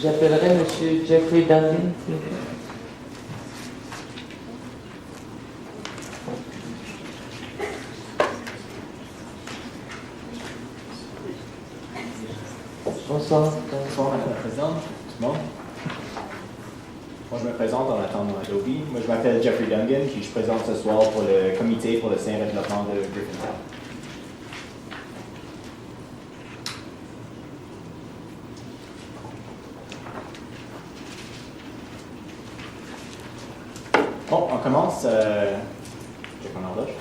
J'appellerai M. Jeffrey Duncan, s'il vous plaît. Bonsoir. Bonsoir, Madame la Présidente, tout le monde. Moi, je me présente en attendant Adobe. Moi, je m'appelle Jeffrey Duncan, puis je présente ce soir pour le comité pour le sain développement de Griffintown. Bon, on commence. Check mon horloge.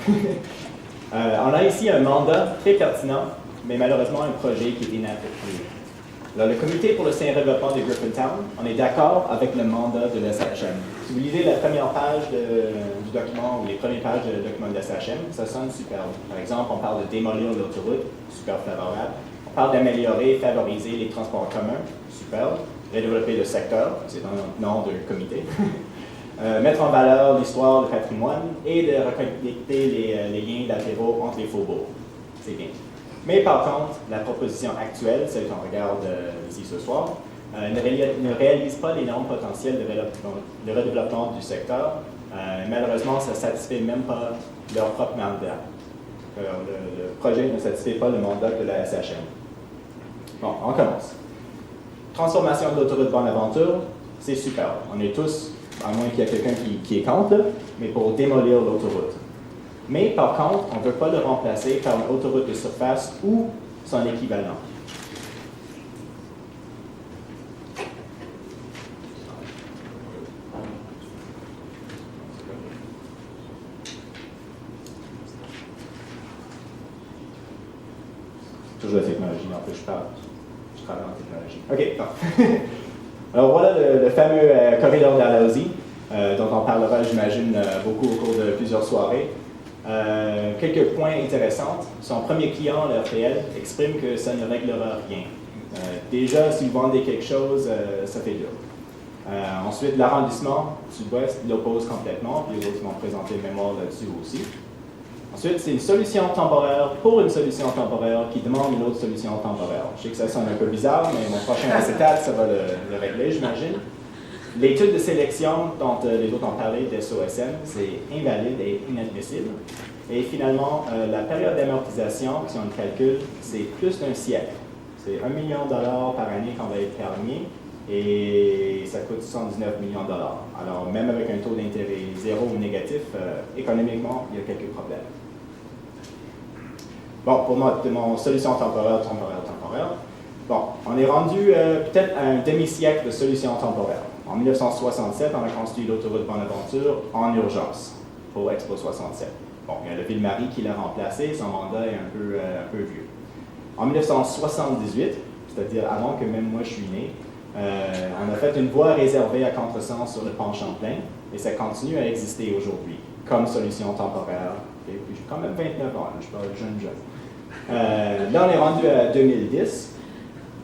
On a ici un mandat très pertinent, mais malheureusement un projet qui est inapproprié. Alors, le comité pour le sain développement de Griffintown, on est d'accord avec le mandat de l'SHM. Si vous lisez la première page du document ou les premières pages du document de l'SHM, ça sonne super. Par exemple, on parle de démolir l'autoroute, super favorable. On parle d'améliorer et favoriser les transports communs, super. Redévelopper le secteur, c'est dans le nom du comité. Mettre en valeur l'histoire, le patrimoine et de reconnecter les liens latéraux entre les faubourgs. C'est bien. Mais par contre, la proposition actuelle, celle qu'on regarde ici ce soir, ne réalise pas l'énorme potentiel de redéveloppement du secteur. Malheureusement, ça ne satisfait même pas leur propre mandat. Le projet ne satisfait pas le mandat de la SHM. Bon, on commence. Transformation de l'autoroute Bonaventure, c'est super. On est tous, à moins qu'il y ait quelqu'un qui est contre, là, mais pour démolir l'autoroute. Mais par contre, on ne veut pas le remplacer par une autoroute de surface ou son équivalent. Toujours la technologie, en fait, je travaille en technologie. OK, bon. Alors voilà le fameux corridor Dalhousie, dont on parlera, j'imagine, beaucoup au cours de plusieurs soirées. Quelques points intéressants. Son premier client, le RTL, exprime que ça ne réglera rien. Déjà, si vous vendez quelque chose, ça fait dur. Ensuite, l'arrondissement sud-ouest l'oppose complètement, puis les autres vont présenter le mémoire là-dessus aussi. Ensuite, c'est une solution temporaire pour une solution temporaire qui demande une autre solution temporaire. Je sais que ça sonne un peu bizarre, mais mon prochain récital, ça va le régler, j'imagine. L'étude de sélection dont les autres ont parlé de SOSM, c'est invalide et inadmissible. Et finalement, la période d'amortisation, si on le calcule, c'est plus d'un siècle. C'est $1 million par année qu'on va être permis et ça coûte 79 millions $. Alors, même avec un taux d'intérêt zéro ou négatif, économiquement, il y a quelques problèmes. Bon, pour mon solution temporaire. Bon, on est rendu peut-être à un demi-siècle de solution temporaire. En 1967, on a construit l'autoroute Bonaventure en urgence pour Expo 67. Bon, il y a le Ville-Marie qui l'a remplacé, son mandat est un peu vieux. En 1978, c'est-à-dire avant que même moi je suis né, on a fait une voie réservée à contresens sur le pont Champlain et ça continue à exister aujourd'hui comme solution temporaire. Et puis j'ai quand même 29 ans, je suis pas jeune. Là, on est rendu à 2010.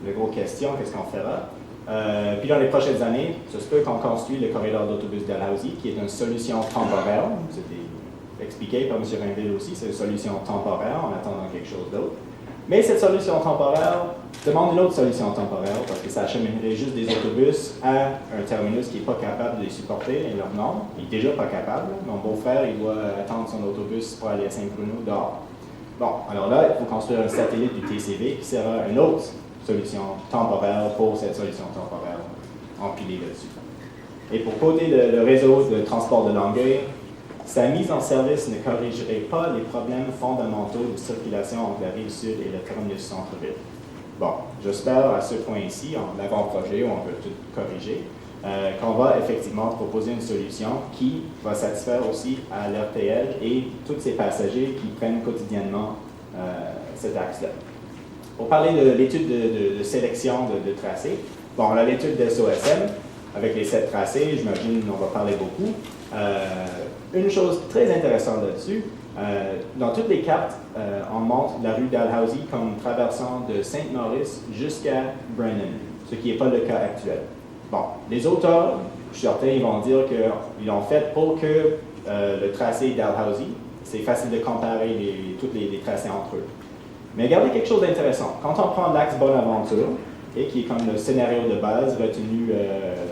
La grosse question, qu'est-ce qu'on fera? Puis dans les prochaines années, ça se peut qu'on construise le corridor d'autobus Dalhousie, qui est une solution temporaire. C'était expliqué par M. Rainville aussi, c'est une solution temporaire en attendant quelque chose d'autre. Mais cette solution temporaire demande une autre solution temporaire parce que ça acheminerait juste des autobus à un terminus qui n'est pas capable de les supporter et leur nom. Il n'est déjà pas capable. Mon beau-frère, il doit attendre son autobus pour aller à Saint-Bruno dehors. Bon, alors là, il faut construire un satellite du TCV qui sera une autre solution temporaire pour cette solution temporaire empilée là-dessus. Et pour coder le réseau de transport de Longueuil, sa mise en service ne corrigerait pas les problèmes fondamentaux de circulation entre la rive sud et le terminus centre-ville. Bon, j'espère à ce point-ci, en avant-projet, où on peut tout corriger, qu'on va effectivement proposer une solution qui va satisfaire aussi à l'RTL et tous ces passagers qui prennent quotidiennement cet axe-là. Pour parler de l'étude de sélection de tracés, bon, on a l'étude de SOSM avec les 7 tracés, j'imagine qu'on va parler beaucoup. Une chose très intéressante là-dessus, dans toutes les cartes, on montre la rue Dalhousie comme traversant de Saint-Maurice jusqu'à Brennan, ce qui n'est pas le cas actuel. Bon, les auteurs, je suis certain, ils vont dire qu'ils l'ont fait pour que le tracé Dalhousie, c'est facile de comparer tous les tracés entre eux. Mais regardez quelque chose d'intéressant. Quand on prend l'axe Bonaventure, et qui est comme le scénario de base retenu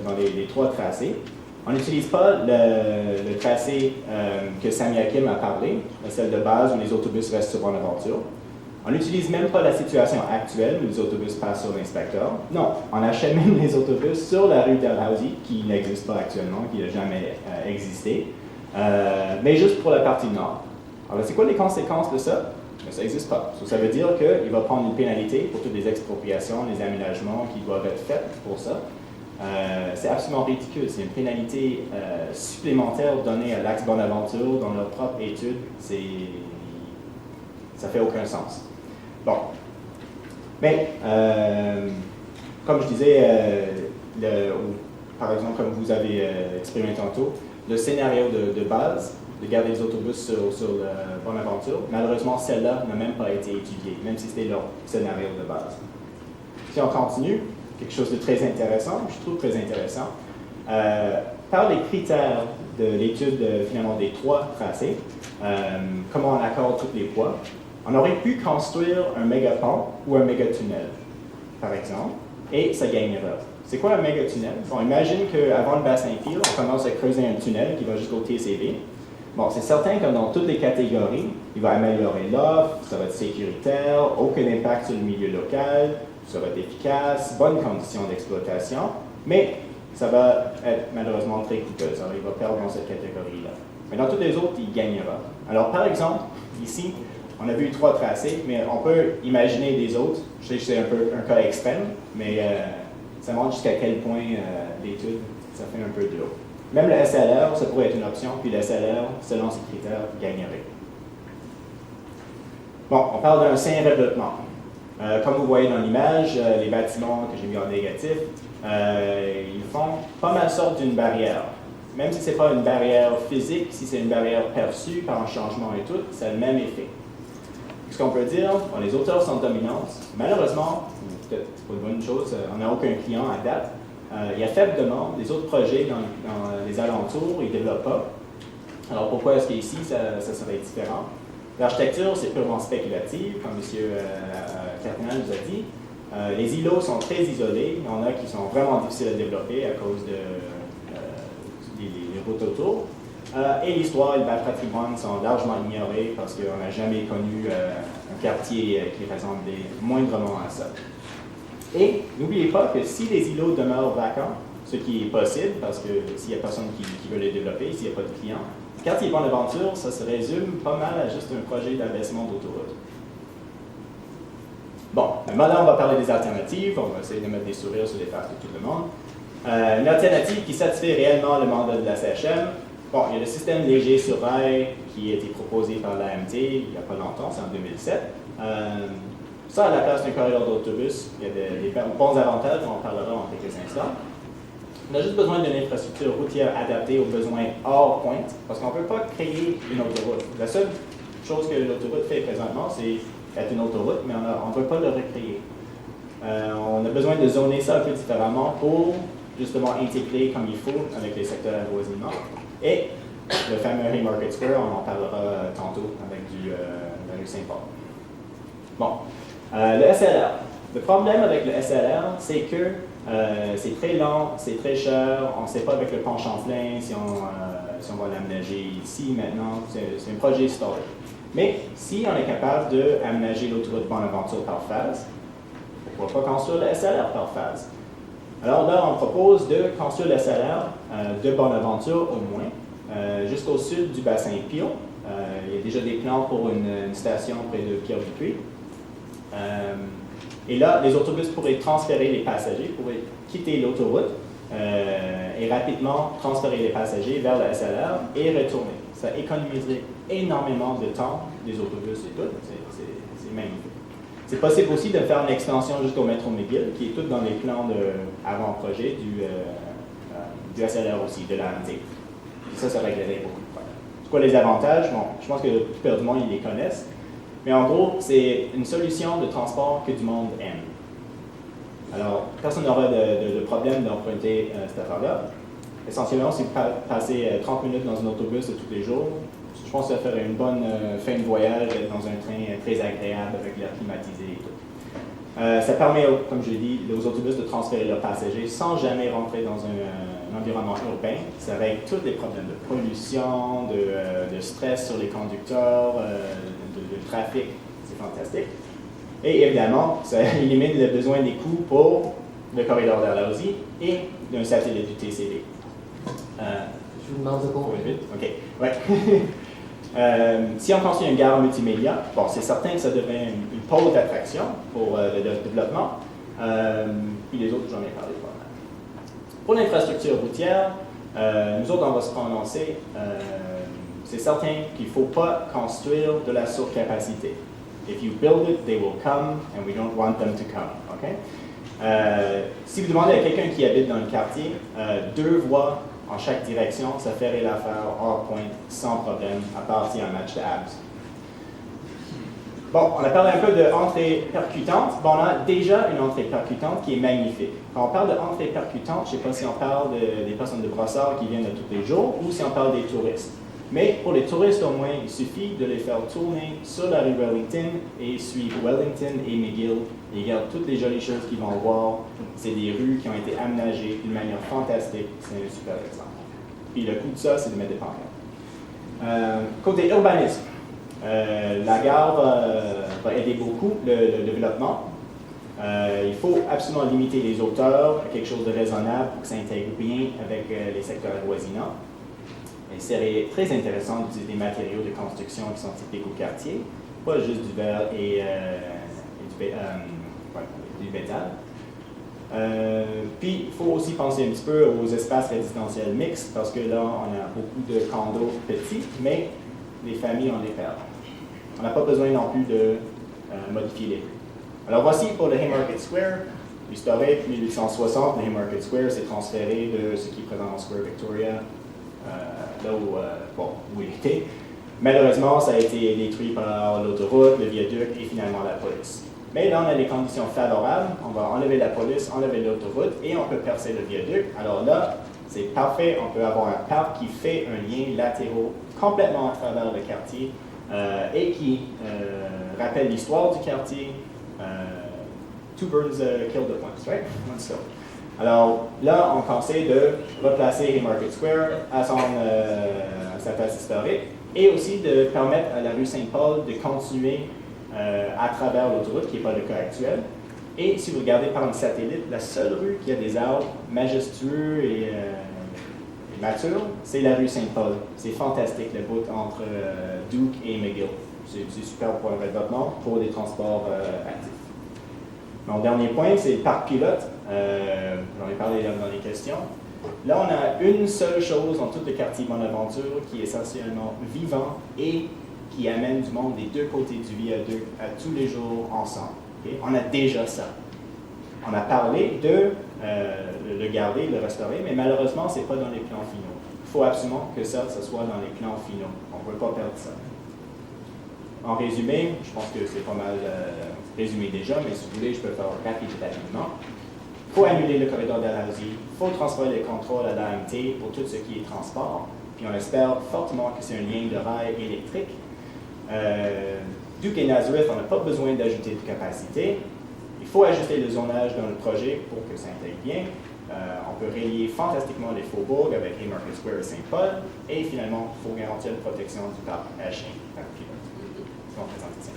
dans les trois tracés. On n'utilise pas le tracé que Sami Hakim a parlé, celle de base où les autobus restent sur Bonaventure. On n'utilise même pas la situation actuelle où les autobus passent sur l'inspecteur. Non, on achemine les autobus sur la rue Dalhousie, qui n'existe pas actuellement, qui n'a jamais existé, mais juste pour la partie nord. Alors, c'est quoi les conséquences de ça? Mais ça n'existe pas. Ça veut dire qu'il va prendre une pénalité pour toutes les expropriations, les aménagements qui doivent être faits pour ça. C'est absolument ridicule. C'est une pénalité supplémentaire donnée à l'Axe Bonaventure dans leur propre étude. Ça fait aucun sens. Bon. Mais, comme je disais, par exemple, comme vous avez exprimé tantôt, le scénario de base, de garder les autobus sur le Bonaventure, malheureusement, celle-là n'a même pas été étudiée, même si c'était leur scénario de base. Si on continue, quelque chose de très intéressant, je trouve très intéressant, par les critères de l'étude finalement des trois tracés, comment on accorde tous les poids, on aurait pu construire un méga-pont ou un méga-tunnel, par exemple, et ça gagnerait. C'est quoi un méga-tunnel? Bon, imagine qu'avant le bassin Peel, on commence à creuser un tunnel qui va jusqu'au TCV. Bon, c'est certain que dans toutes les catégories, il va améliorer l'offre, ça va être sécuritaire, aucun impact sur le milieu local, ça va être efficace, bonnes conditions d'exploitation, mais ça va être malheureusement très coûteux. Alors, il va perdre dans cette catégorie-là. Mais dans toutes les autres, il gagnera. Alors, par exemple, ici, on a vu trois tracés, mais on peut imaginer des autres. Je sais que c'est un peu un cas extrême, mais ça montre jusqu'à quel point l'étude, ça fait un peu de l'eau. Même le SLR, ça pourrait être une option, puis le SLR, selon ces critères, gagnerait. Bon, on parle d'un sain développement. Comme vous voyez dans l'image, les bâtiments que j'ai mis en négatif, ils font pas mal sorte d'une barrière. Même si ce n'est pas une barrière physique, si c'est une barrière perçue par un changement et tout, ça a le même effet. Ce qu'on peut dire, bon, les hauteurs sont dominantes. Malheureusement, peut-être c'est pas une bonne chose, on n'a aucun client à date. Il y a faible demande. Les autres projets dans les alentours, ils ne développent pas. Alors pourquoi est-ce qu'ici, ça serait différent? L'architecture, c'est purement spéculative, comme M. Cardinal nous a dit. Les îlots sont très isolés. Il y en a qui sont vraiment difficiles à développer à cause des routes autour. Et l'histoire et le patrimoine sont largement ignorés parce qu'on n'a jamais connu un quartier qui ressemblait moindrement à ça. Et n'oubliez pas que si les îlots demeurent vacants, ce qui est possible parce que s'il n'y a personne qui veut les développer, s'il n'y a pas de clients, le quartier Bonaventure, ça se résume pas mal à juste un projet d'abaissement d'autoroute. Bon, maintenant on va parler des alternatives, on va essayer de mettre des sourires sur les faces de tout le monde. Une alternative qui satisfait réellement le mandat de la CHM, bon, il y a le système léger sur rail qui a été proposé par l'AMT il n'y a pas longtemps, c'est en 2007. Ça, à la place d'un corridor d'autobus, il y a des bons avantages, on en parlera en quelques instants. On a juste besoin d'une infrastructure routière adaptée aux besoins hors pointe, parce qu'on ne peut pas créer une autoroute. La seule chose que l'autoroute fait présentement, c'est être une autoroute, mais on ne peut pas le recréer. On a besoin de zoner ça un peu différemment pour justement intégrer comme il faut avec les secteurs avoisinants. Et le fameux Haymarket Square, on en parlera tantôt avec la rue Saint-Paul. Bon, le SLR. Le problème avec le SLR, c'est que c'est très lent, c'est très cher, on ne sait pas avec le pont Champlain si on va l'aménager ici, maintenant, c'est un projet historique. Mais si on est capable d'aménager l'autoroute Bonaventure par phase, pourquoi pas construire le SLR par phase? Alors là, on propose de construire le SLR de Bonaventure au moins, jusqu'au sud du bassin Peel. Il y a déjà des plans pour une station près de Pierre-du-Puy. Et là, les autobus pourraient transférer les passagers, pourraient quitter l'autoroute et rapidement transférer les passagers vers le SLR et retourner. Ça économiserait énormément de temps des autobus et tout. C'est magnifique. C'est possible aussi de faire une extension jusqu'au métro McGill, qui est tout dans les plans avant-projet du SLR aussi, de l'AMT. Ça réglerait beaucoup de problèmes. C'est quoi les avantages? Bon, je pense que la plupart du monde, ils les connaissent. Mais en gros, c'est une solution de transport que du monde aime. Alors, personne n'aura de problème d'emprunter cette affaire-là. Essentiellement, si vous passez 30 minutes dans un autobus tous les jours, je pense que ça ferait une bonne fin de voyage, être dans un train très agréable avec l'air climatisé et tout. Ça permet, comme je l'ai dit, aux autobus de transférer leurs passagers sans jamais rentrer dans un environnement urbain. Ça règle tous les problèmes de pollution, de stress sur les conducteurs, de trafic. C'est fantastique. Et évidemment, ça élimine le besoin des coûts pour le corridor Dalhousie et d'un satellite du TCD. Je vous demande de conclure. OK. Ouais. Si on construit une gare multimédia, bon, c'est certain que ça devient une pôle d'attraction pour le développement. Puis les autres, j'en ai parlé pas mal. Pour l'infrastructure routière, nous autres, on va se prononcer. C'est certain qu'il ne faut pas construire de la surcapacité. If you build it, they will come, and we don't want them to come. Okay? Si vous demandez à quelqu'un qui habite dans le quartier, 2 voies en chaque direction, ça ferait l'affaire hors point sans problème, à part si un match de Habs. Bon, on a parlé un peu d'entrée percutante. Bon, on a déjà une entrée percutante qui est magnifique. Quand on parle d'entrée percutante, je ne sais pas si on parle des personnes de Brossard qui viennent de tous les jours ou si on parle des touristes. Mais pour les touristes, au moins, il suffit de les faire tourner sur la rue Wellington et suivre Wellington et McGill. Ils regardent toutes les jolies choses qu'ils vont voir. C'est des rues qui ont été aménagées d'une manière fantastique. C'est un super exemple. Puis le coût de ça, c'est de mettre des pancartes. Côté urbanisme, la gare va aider beaucoup le développement. Il faut absolument limiter les hauteurs à quelque chose de raisonnable pour que ça intègre bien avec les secteurs avoisinants. Il serait très intéressant d'utiliser des matériaux de construction qui sont typiques au quartier, pas juste du verre et du métal. Puis, il faut aussi penser un petit peu aux espaces résidentiels mixtes, parce que là, on a beaucoup de condos petits, mais les familles, on les perd. On n'a pas besoin non plus de modifier les rues. Alors, voici pour le Haymarket Square. Historique, 1860, le Haymarket Square s'est transféré de ce qui est présent Square Victoria, là où il était. Malheureusement, ça a été détruit par l'autoroute, le viaduc et finalement la police. Mais là, on a les conditions favorables. On va enlever la police, enlever l'autoroute et on peut percer le viaduc. Alors là, c'est parfait. On peut avoir un parc qui fait un lien latéraux complètement à travers le quartier et qui rappelle l'histoire du quartier. Two birds killed at once, right? One stone. Alors là, on conseille de replacer Haymarket Square à sa place historique et aussi de permettre à la rue Saint-Paul de continuer à travers l'autoroute, qui n'est pas le cas actuel. Et si vous regardez par un satellite, la seule rue qui a des arbres majestueux et matures, c'est la rue Saint-Paul. C'est fantastique, le bout entre Duke et McGill. C'est super pour le développement, pour les transports actifs. Mon dernier point, c'est le parc pilote. J'en ai parlé dans les questions. Là, on a une seule chose dans tout le quartier Bonaventure qui est essentiellement vivant et qui amène du monde des 2 côtés du viaduc à tous les jours ensemble. Okay? On a déjà ça. On a parlé de le garder, le restaurer, mais malheureusement, ce n'est pas dans les plans finaux. Il faut absolument que ça soit dans les plans finaux. On ne peut pas perdre ça. En résumé, je pense que c'est pas mal résumé déjà, mais si vous voulez, je peux faire rapidement. Il faut annuler le corridor Dalhousie, il faut transférer les contrôles à l'AMT pour tout ce qui est transport, puis on espère fortement que c'est un lien de rail électrique. Duke et Nazareth, on n'a pas besoin d'ajouter de capacité. Il faut ajuster le zonage dans le projet pour que ça intègre bien. On peut relier fantastiquement les faubourgs avec Haymarket Square et Saint-Paul. Et finalement, il faut garantir la protection du parc Ashing. C'est mon présentation.